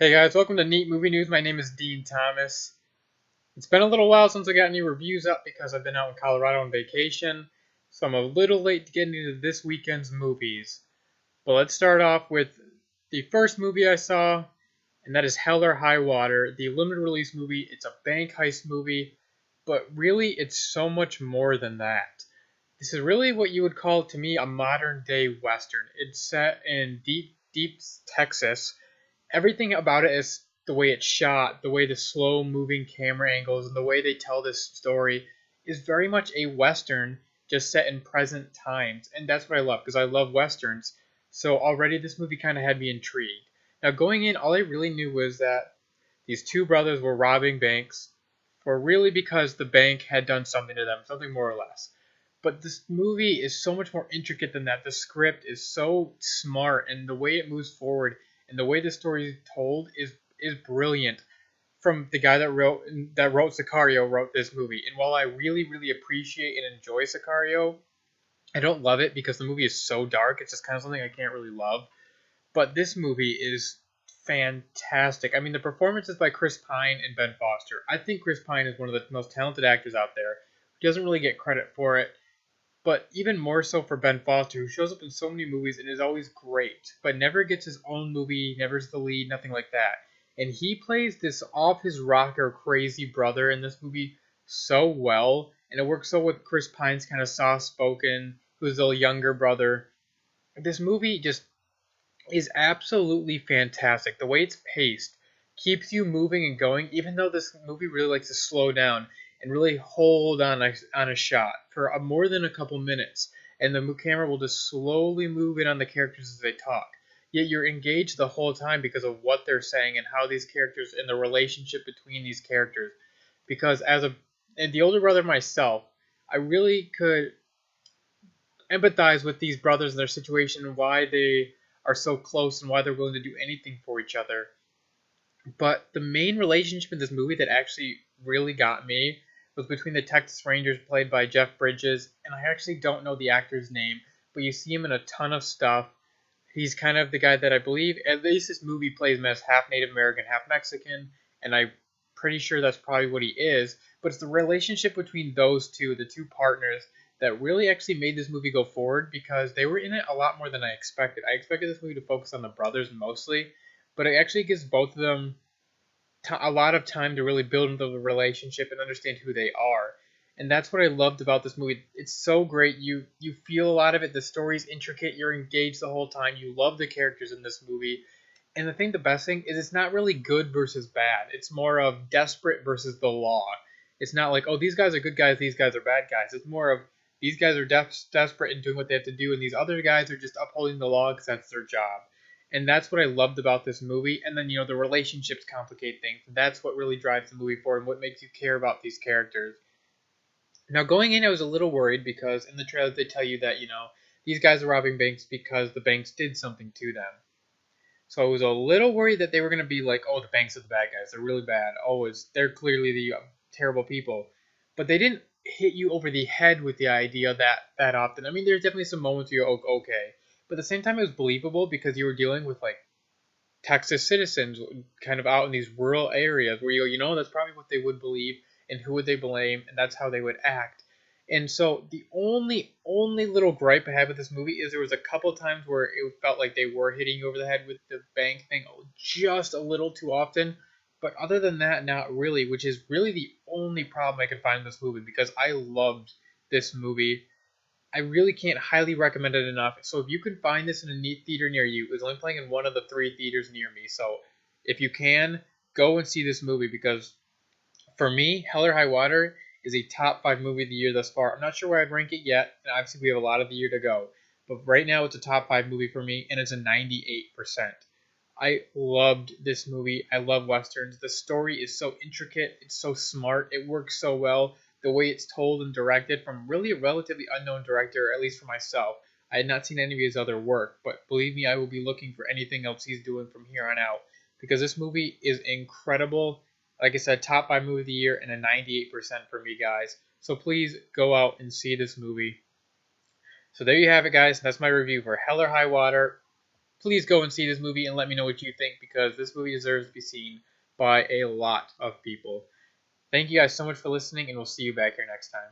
Hey guys, welcome to Neat Movie News. My name is Dean Thomas. It's been a little while since I got any reviews up because I've been out in Colorado on vacation, so I'm a little late to getting into this weekend's movies. But let's start off with the first movie I saw, and that is Hell or High Water, the limited release movie. It's a bank heist movie, but really it's so much more than that. This is really what you would call, to me, a modern day Western. It's set in deep Texas. Everything about it is the way it's shot, the way the slow moving camera angles, and the way they tell this story is very much a Western just set in present times. And that's what I love because I love Westerns. So already this movie kind of had me intrigued. Now, going in, all I really knew was that these two brothers were robbing banks for really because the bank had done something to them, something more or less. But this movie is so much more intricate than that. The script is so smart, and the way it moves forward and the way the story is told is brilliant. From the guy that wrote Sicario wrote this movie, and while I really appreciate and enjoy Sicario, I don't love it because the movie is so dark. It's just kind of something I can't really love. But this movie is fantastic. I mean, the performances by Chris Pine and Ben Foster. I think Chris Pine is one of the most talented actors out there. He doesn't really get credit for it, but even more so for Ben Foster, who shows up in so many movies and is always great, but never gets his own movie, never is the lead, nothing like that. And he plays this off his rocker crazy brother in this movie so well, and it works so with Chris Pine's kind of soft spoken, who's the younger brother. This movie just is absolutely fantastic. The way it's paced keeps you moving and going, even though this movie really likes to slow down and really hold on a shot for more than a couple minutes, and the camera will just slowly move in on the characters as they talk. Yet you're engaged the whole time because of what they're saying and how these characters and the relationship between these characters. Because and the older brother myself, I really could empathize with these brothers and their situation and why they are so close and why they're willing to do anything for each other. But the main relationship in this movie that actually really got me was between the Texas Rangers, played by Jeff Bridges, and I actually don't know the actor's name, but you see him in a ton of stuff. He's kind of the guy that I believe, at least this movie plays him as half Native American, half Mexican, and I'm pretty sure that's probably what he is. But it's the relationship between those two, the two partners, that really actually made this movie go forward because they were in it a lot more than I expected. I expected this movie to focus on the brothers mostly, but it actually gives both of them a lot of time to really build into the relationship and understand who they are. And that's what I loved about this movie. It's so great. You feel a lot of it. The story's intricate. You're engaged the whole time. You love the characters in this movie. And the best thing is it's not really good versus bad. It's more of desperate versus the law. It's not like, oh, these guys are good guys, these guys are bad guys. It's more of these guys are desperate and doing what they have to do, and these other guys are just upholding the law because that's their job. And that's what I loved about this movie. And then, the relationships complicate things. That's what really drives the movie forward and what makes you care about these characters. Now, going in, I was a little worried because in the trailer they tell you that, these guys are robbing banks because the banks did something to them. So I was a little worried that they were going to be like, oh, the banks are the bad guys. They're really bad. Oh, they're clearly the terrible people. But they didn't hit you over the head with the idea that often. I mean, there's definitely some moments where you're okay. But at the same time, it was believable because you were dealing with, like, Texas citizens kind of out in these rural areas where that's probably what they would believe and who would they blame, and that's how they would act. And so the only little gripe I had with this movie is there was a couple times where it felt like they were hitting you over the head with the bank thing just a little too often. But other than that, not really, which is really the only problem I could find in this movie because I loved this movie. I really can't highly recommend it enough. So if you can find this in a neat theater near you, it's only playing in one of the three theaters near me. So if you can, go and see this movie because for me, Hell or High Water is a top 5 movie of the year thus far. I'm not sure where I'd rank it yet, and obviously we have a lot of the year to go. But right now it's a top 5 movie for me, and it's a 98%. I loved this movie. I love westerns. The story is so intricate. It's so smart. It works so well. The way it's told and directed from really a relatively unknown director, at least for myself. I had not seen any of his other work, but believe me, I will be looking for anything else he's doing from here on out because this movie is incredible. Like I said, top 5 movie of the year and a 98% for me, guys. So please go out and see this movie. So there you have it, guys. That's my review for Hell or High Water. please go and see this movie and let me know what you think, because this movie deserves to be seen by a lot of people. Thank you guys so much for listening, and we'll see you back here next time.